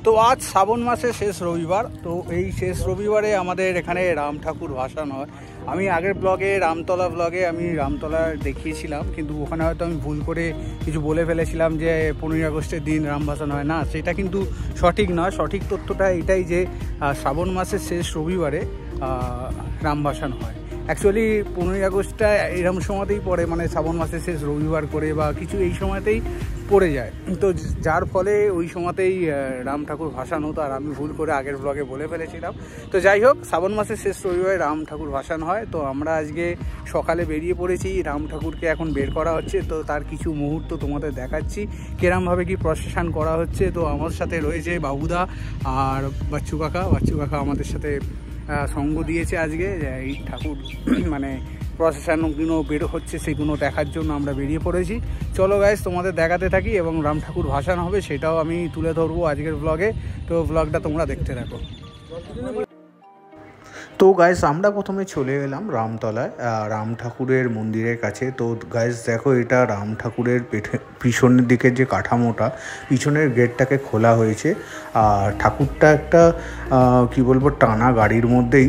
তো আজ শ্রাবণ মাসের শেষ রবিবার। তো এই শেষ রবিবারে আমাদের এখানে রাম ঠাকুর ভাসান হয়। আমি আগের ব্লগে রামতলা ব্লগে আমি রামতলা দেখিয়েছিলাম, কিন্তু ওখানে হয়তো আমি ভুল করে কিছু বলে ফেলেছিলাম যে 15ই আগস্টের দিন রাম ভাসান হয় না, সেটা কিন্তু সঠিক নয়। সঠিক তথ্যটা এটাই যে শ্রাবণ মাসের শেষ রবিবারে রাম ভাসান হয়। অ্যাকচুয়ালি 15ই আগস্টটা এরকম সময়তেই পড়ে, মানে শ্রাবণ মাসের শেষ রবিবার করে বা কিছু এই সময়তেই পড়ে যায়। তো যার ফলে ওই সময়তেই রাম ঠাকুর ভাসান হতো, আর আমি ভুল করে আগের ব্লগে বলে ফেলেছিলাম। তো যাই হোক, শ্রাবণ মাসের শেষ রবিবারে রাম ঠাকুর ভাসান হয়। তো আমরা আজকে সকালে বেরিয়ে পড়েছি, রাম ঠাকুরকে এখন বের করা হচ্ছে। তো তার কিছু মুহূর্ত তোমাদের দেখাচ্ছি কিরমভাবে কি প্রসেশন করা হচ্ছে। তো আমার সাথে রয়েছে বাবুদা আর বাচ্চু কাকা আমাদের সাথে সঙ্গ দিয়েছে আজকে। এই ঠাকুর মানে প্রসেশনগুলো বের হচ্ছে সেগুলো দেখার জন্য আমরা বেরিয়ে পড়েছি। চলো গাইস, তোমাদের দেখাতে থাকি এবং রাম ঠাকুর ভাসান হবে সেটাও আমি তুলে ধরবো আজকের ব্লগে। তো ব্লগটা তোমরা দেখতে থাকো। তো গাইস, আমরা প্রথমে চলে এলাম রামতলায়, রাম ঠাকুরের মন্দিরের কাছে। তো গাইস দেখো, এটা রাম ঠাকুরের পিছনের দিকের যে কাঠামোটা, পিছনের গেটটাকে খোলা হয়েছে। আর ঠাকুরটা একটা কি বলবো, টানা গাড়ির মধ্যেই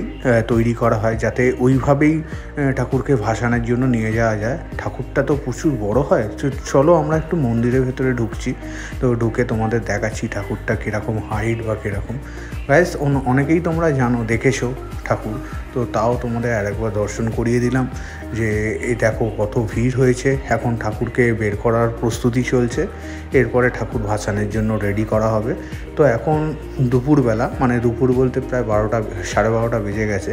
তৈরি করা হয়, যাতে ওইভাবেই ঠাকুরকে ভাসানের জন্য নিয়ে যাওয়া যায়। ঠাকুরটা তো প্রচুর বড় হয়। চলো আমরা একটু মন্দিরের ভেতরে ঢুকছি। তো ঢুকে তোমাদের দেখাচ্ছি ঠাকুরটা কীরকম হাইট বা কীরকম। গাইস, অনেকেই তোমরা জানো, দেখেছো ঠাকুর, তো তাও তোমাদের আরেকবার দর্শন করিয়ে দিলাম যে এই দেখো কত ভিড় হয়েছে। এখন ঠাকুরকে বের করার প্রস্তুতি চলছে, এরপরে ঠাকুর ভাসানের জন্য রেডি করা হবে। তো এখন দুপুরবেলা, মানে দুপুর বলতে প্রায় 12টা 12:30 বেজে গেছে।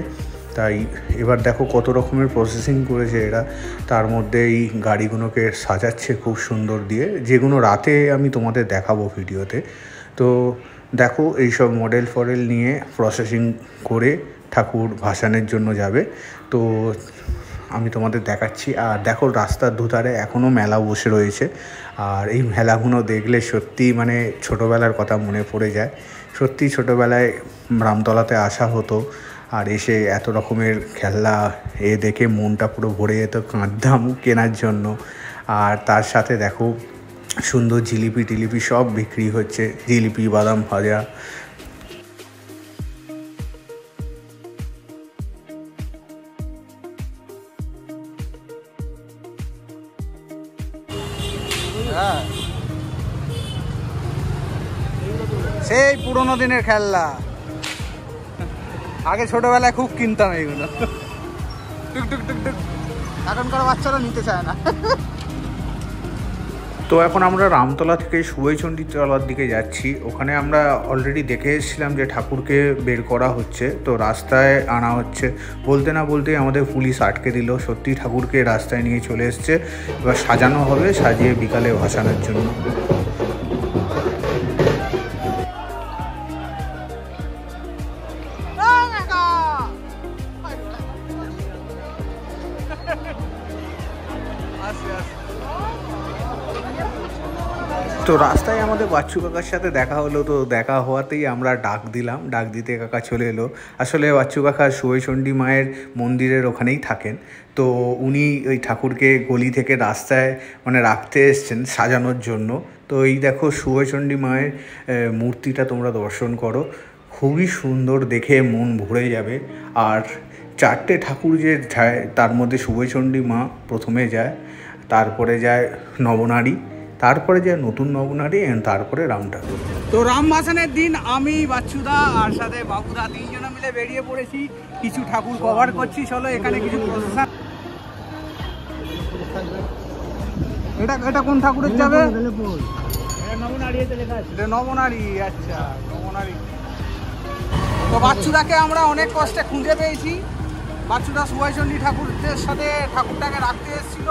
তাই এবার দেখো কত রকমের প্রসেসিং করেছে এরা। তার মধ্যে এই গাড়িগুলোকে সাজাচ্ছে খুব সুন্দর দিয়ে, যেগুলো রাতে আমি তোমাদের দেখাবো ভিডিওতে। তো দেখো এইসব মডেল নিয়ে প্রসেসিং করে ঠাকুর ভাসানের জন্য যাবে। তো আমি তোমাদের দেখাচ্ছি। আর দেখো, রাস্তার দুধারে এখনও মেলা বসে রয়েছে। আর এই মেলাগুলো দেখলে সত্যি মানে ছোটোবেলার কথা মনে পড়ে যায়। সত্যি ছোটোবেলায় রামতলাতে আসা হতো, আর এসে এত রকমের খেলনা দেখে মনটা পুরো ভরে যেত, কাঁদতাম কেনার জন্য। আর তার সাথে দেখো সুন্দর জিলিপি টিলিপি সব বিক্রি হচ্ছে, জিলিপি, বাদাম ভাজা। সেই পুরোনো দিনের খেলনা, আগে ছোটবেলায় খুব কিনতাম এইগুলো। টুক টুক টুক টুক, এখনকার বাচ্চারা নিতে চায় না। তো এখন আমরা রামতলা থেকে সুবইচণ্ডী তলার দিকে যাচ্ছি। ওখানে আমরা অলরেডি দেখে এসেছিলাম যে ঠাকুরকে বের করা হচ্ছে, তো রাস্তায় আনা হচ্ছে। বলতে না বলতেই আমাদের পুলিশ আটকে দিল। সত্যি ঠাকুরকে রাস্তায় নিয়ে চলে এসছে, এবার সাজানো হবে, সাজিয়ে বিকালে ভাসানোর জন্য। তো রাস্তায় আমাদের বাচ্চু কাকার সাথে দেখা হলো। তো দেখা হওয়াতেই আমরা ডাক দিলাম, ডাক দিতে কাকা চলে এলো। আসলে বাচ্চু কাকা সুবইচণ্ডী মায়ের মন্দিরের ওখানেই থাকেন। তো উনি ওই ঠাকুরকে গলি থেকে রাস্তায় মানে রাখতে এসছেন সাজানোর জন্য। তো এই দেখো সুবইচণ্ডী মায়ের মূর্তিটা তোমরা দর্শন করো, খুবই সুন্দর, দেখে মন ভরে যাবে। আর 4টে ঠাকুর যে যায়, তার মধ্যে সুবইচণ্ডী মা প্রথমে যায়, তারপরে যায় নবনারী, তারপরে যে নতুন নবনারী, তারপরে রাম ঠাকুর। তো রাম ভাসানের দিন আমি, বাচ্চুদা আর সাথে বাবুদা 3 জনে মিলে বেরিয়ে পড়েছি, কিছু ঠাকুর কভার করছি। চলো এখানে কিছু প্রসেশন। এটা কোন ঠাকুরের যাবে? এটা নবনারী। আচ্ছা, নবনারী। তো বাচ্চুদাকে আমরা অনেক কষ্টে খুঁজে পেয়েছি। বাচ্চুদা সুবইচণ্ডী ঠাকুরদের সাথে ঠাকুরটাকে রাখতে এসেছিল।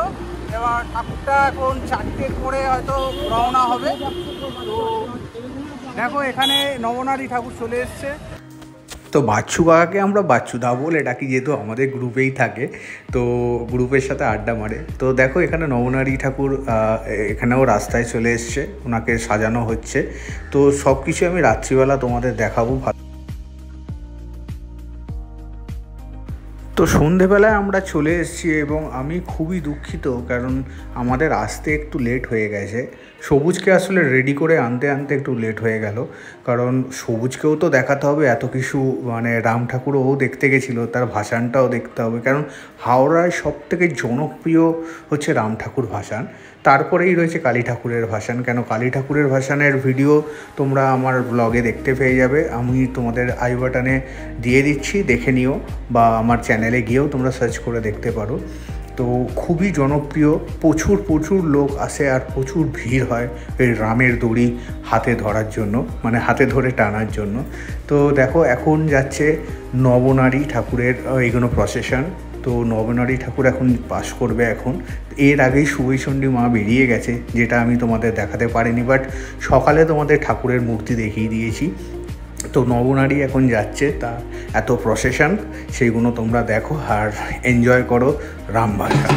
এবার ঠাকুরটা এখন 4টের পরে হয়তো রওনা হবে। তো দেখো এখানে নবনারী ঠাকুর চলে এসছে। তো বাচ্চু কাকাকে আমরা বাচ্চুদা বলে ডাকি, যেহেতু আমাদের গ্রুপেই থাকে, তো গ্রুপের সাথে আড্ডা মারে। তো দেখো এখানে নবনারী ঠাকুর এখানেও রাস্তায় চলে এসছে, ওনাকে সাজানো হচ্ছে। তো সব কিছু আমি রাত্রিবেলা তোমাদের দেখাবো। তো সন্ধেবেলায় আমরা চলে এসেছি এবং আমি খুবই দুঃখিত, কারণ আমাদের আসতে একটু লেট হয়ে গেছে। সবুজকে আসলে রেডি করে আনতে আনতে একটু লেট হয়ে গেল, কারণ সবুজকেও তো দেখাতে হবে এত কিছু, মানে রাম ঠাকুরও দেখতে গেছিলো, তার ভাসানটাও দেখতে হবে, কারণ হাওড়ায় সবথেকে জনপ্রিয় হচ্ছে রাম ঠাকুর ভাসান, তারপরেই রয়েছে কালী ঠাকুরের ভাসান। কেন কালী ঠাকুরের ভাসানের ভিডিও তোমরা আমার ব্লগে দেখতে পেয়ে যাবে, আমি তোমাদের আই বাটনে দিয়ে দিচ্ছি, দেখে নিও, বা আমার চ্যানেলে গিয়েও তোমরা সার্চ করে দেখতে পারো। তো খুবই জনপ্রিয়, প্রচুর লোক আসে আর প্রচুর ভিড় হয় এই রামের দড়ি হাতে ধরার জন্য, মানে হাতে ধরে টানার জন্য। তো দেখো এখন যাচ্ছে নবনারী ঠাকুরের এগুলো প্রসেশন। তো নবনারী ঠাকুর এখন পাস করবে। এখন এর আগেই শুভৈচণ্ডী মা বেরিয়ে গেছে, যেটা আমি তোমাদের দেখাতে পারিনি, বাট সকালে তোমাদের ঠাকুরের মূর্তি দেখিয়ে দিয়েছি। তো নবনারী এখন যাচ্ছে, তা এত প্রসেশন সেইগুলো তোমরা দেখো আর এনজয় করো রামভাসা।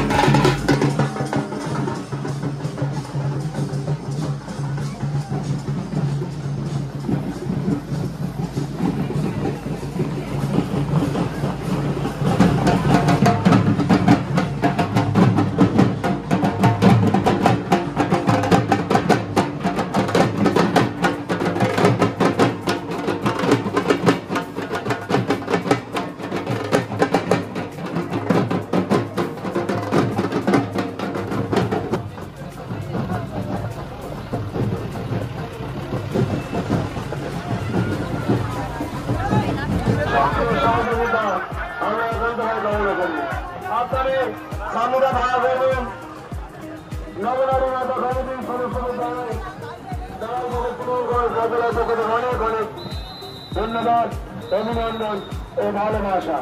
ধন্যবাদ, অভিনন্দন ও ভালোবাসা।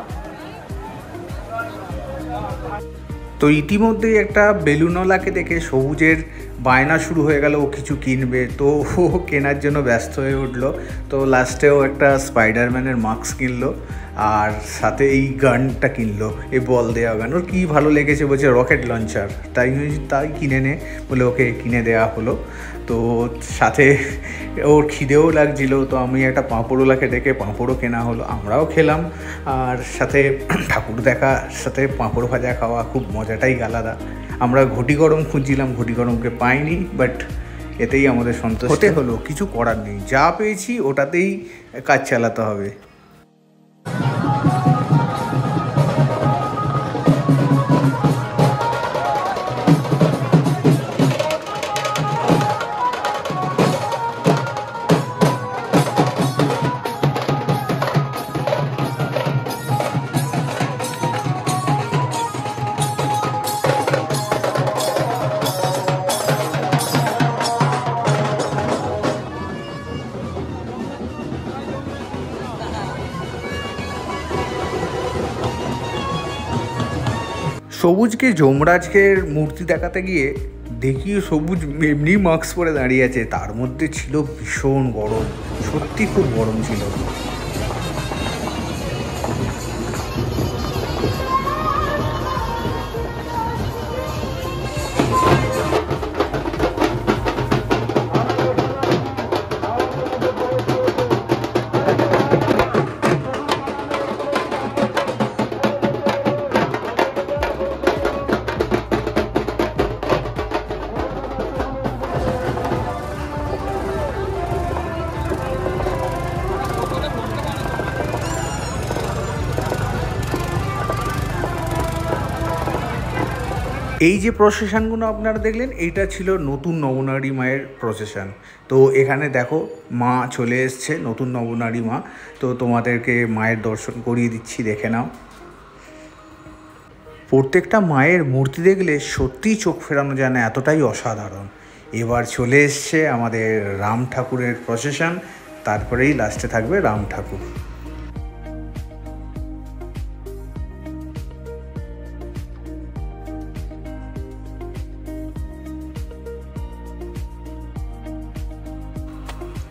তো ইতিমধ্যেই একটা বেলুনওয়ালাকে দেখে সবুজের বায়না শুরু হয়ে গেল, ও কিছু কিনবে, তো ও কেনার জন্য ব্যস্ত হয়ে উঠলো। তো লাস্টেও একটা স্পাইডারম্যানের মাস্ক কিনলো আর সাথে এই গানটা কিনলো, এই বল দেওয়া গান, ওর কী ভালো লেগেছে, বলছে রকেট লঞ্চার, তাই কিনে নে বলে ওকে কিনে দেওয়া হলো। তো সাথে ওর খিদেও লাগছিলো, তো আমি একটা পাঁপড়ওয়ালাকে ডেকে পাঁপড়ও কেনা হলো, আমরাও খেলাম। আর সাথে ঠাকুর দেখার সাথে পাঁপড় ভাজা খাওয়া খুব মজাটাই আলাদা। আমরা ঘটি গরম খুঁজছিলাম, ঘটি গরমকে পাইনি, বাট এতেই আমাদের সন্তুষ্ট হতে হলো, কিছু করার নেই, যা পেয়েছি ওটাতেই কাজ চালাতে হবে। সবুজকে যমরাজকের মূর্তি দেখাতে গিয়ে দেখি সবুজ এমনি মাস্ক পরে দাঁড়িয়ে আছে, তার মধ্যে ছিল ভীষণ গরম, সত্যি খুব গরম ছিল। এই যে প্রসেশনগুলো আপনারা দেখলেন, এইটা ছিল নতুন নবনারী মায়ের প্রসেশন। তো এখানে দেখো মা চলে এসছে, নতুন নবনারী মা। তো তোমাদেরকে মায়ের দর্শন করিয়ে দিচ্ছি, দেখে নাও। প্রত্যেকটা মায়ের মূর্তি দেখলে সত্যিই চোখ ফেরানো যায় না, এতটাই অসাধারণ। এবার চলে এসছে আমাদের রাম ঠাকুরের প্রসেশন, তারপরেই লাস্টে থাকবে রাম ঠাকুর।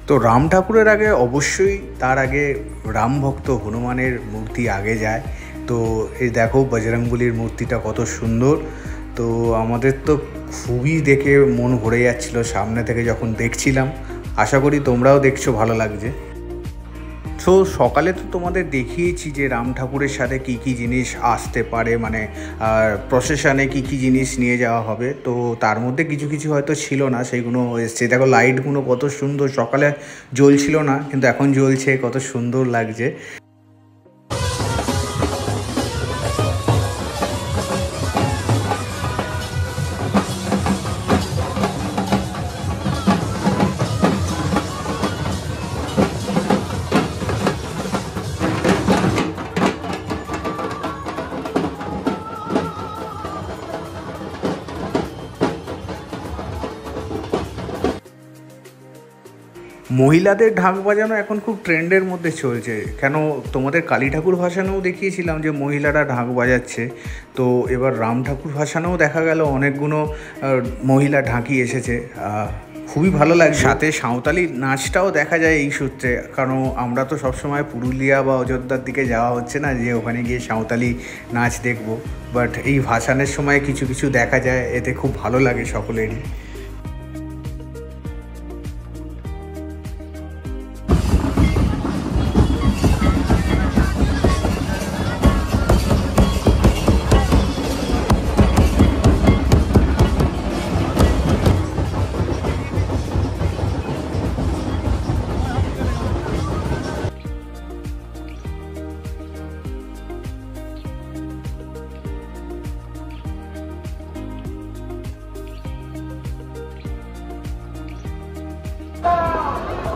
তো রাম ঠাকুরের আগে অবশ্যই তার আগে রাম ভক্ত হনুমানের মূর্তি আগে যায়। তো এই দেখো বজরংবলীর মূর্তিটা কত সুন্দর। তো আমাদের তো খুবই দেখে মন ভরে যাচ্ছিল সামনে থেকে যখন দেখছিলাম। আশা করি তোমরাও দেখছো, ভালো লাগছে। সো সকালে তো তোমাদের দেখিয়েছি যে রাম ঠাকুরের সাথে কি কি জিনিস আসতে পারে, মানে প্রসেশনে কি কি জিনিস নিয়ে যাওয়া হবে। তো তার মধ্যে কিছু কিছু হয়তো ছিল না, সেইগুলো এসছে। দেখো লাইটগুলো কত সুন্দর, সকালে জ্বলছিল না কিন্তু এখন জ্বলছে, কত সুন্দর লাগছে। মহিলাদের ঢাক বাজানো এখন খুব ট্রেন্ডের মধ্যে চলছে। কেন, তোমাদের কালী ঠাকুর ভাসানেও দেখিয়েছিলাম যে মহিলারা ঢাক বাজাচ্ছে, তো এবার রাম ঠাকুর ভাসানেও দেখা গেল অনেকগুলো মহিলা ঢাকি এসেছে। খুবই ভালো লাগে। সাথে সাঁওতালি নাচটাও দেখা যায় এই সূত্রে, কারণ আমরা তো সবসময় পুরুলিয়া বা অযোধ্যার দিকে যাওয়া হচ্ছে না যে ওখানে গিয়ে সাঁওতালি নাচ দেখব, বাট এই ভাসানের সময় কিছু কিছু দেখা যায়, এতে খুব ভালো লাগে সকলেরই।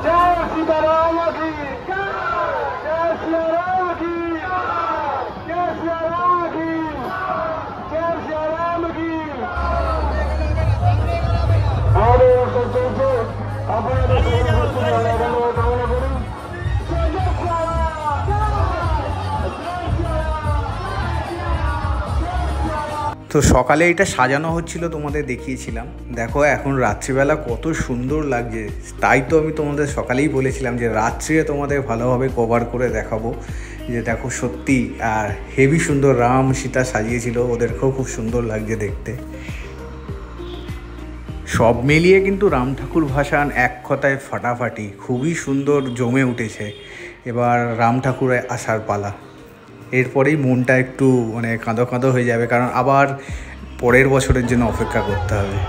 जय सीताराम की जय सियाराम की जय सियाराम की जय सियाराम की। और सबसे अपने তো সকালে এটা সাজানো হচ্ছিল, তোমাদের দেখিয়েছিলাম। দেখো এখন রাত্রিবেলা কত সুন্দর লাগছে, তাই তো আমি তোমাদের সকালেই বলেছিলাম যে রাত্রে তোমাদের ভালোভাবে কভার করে দেখাবো। যে দেখো সত্যি আর হেভি সুন্দর রাম সীতা সাজিয়েছিল, ওদেরকেও খুব সুন্দর লাগছে দেখতে। সব মিলিয়ে কিন্তু রাম ঠাকুর ভাসান এক কথায় ফাটাফাটি, খুবই সুন্দর জমে উঠেছে। এবার রাম ঠাকুরে আসার পালা, এরপরেই মনটা একটু মানে কাঁদো কাঁদো হয়ে যাবে, কারণ আবার পরের বছরের জন্য অপেক্ষা করতে হবে।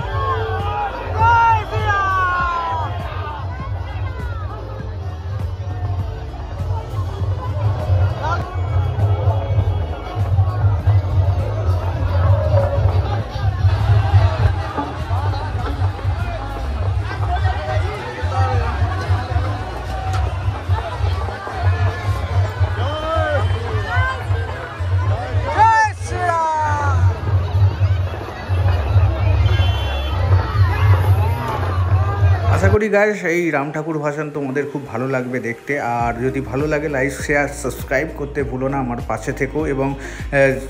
আশা করি গাইস এই রাম ঠাকুর ভাসান তোমাদের খুব ভালো লাগবে দেখতে। আর যদি ভালো লাগে লাইক শেয়ার সাবস্ক্রাইব করতে ভুলো না, আমার পাশে থেকো, এবং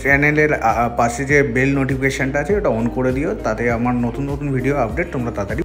চ্যানেলের পাশে যে বেল নোটিফিকেশানটা আছে ওটা অন করে দিও, তাতে আমার নতুন নতুন ভিডিও আপডেট তোমরা তাড়াতাড়ি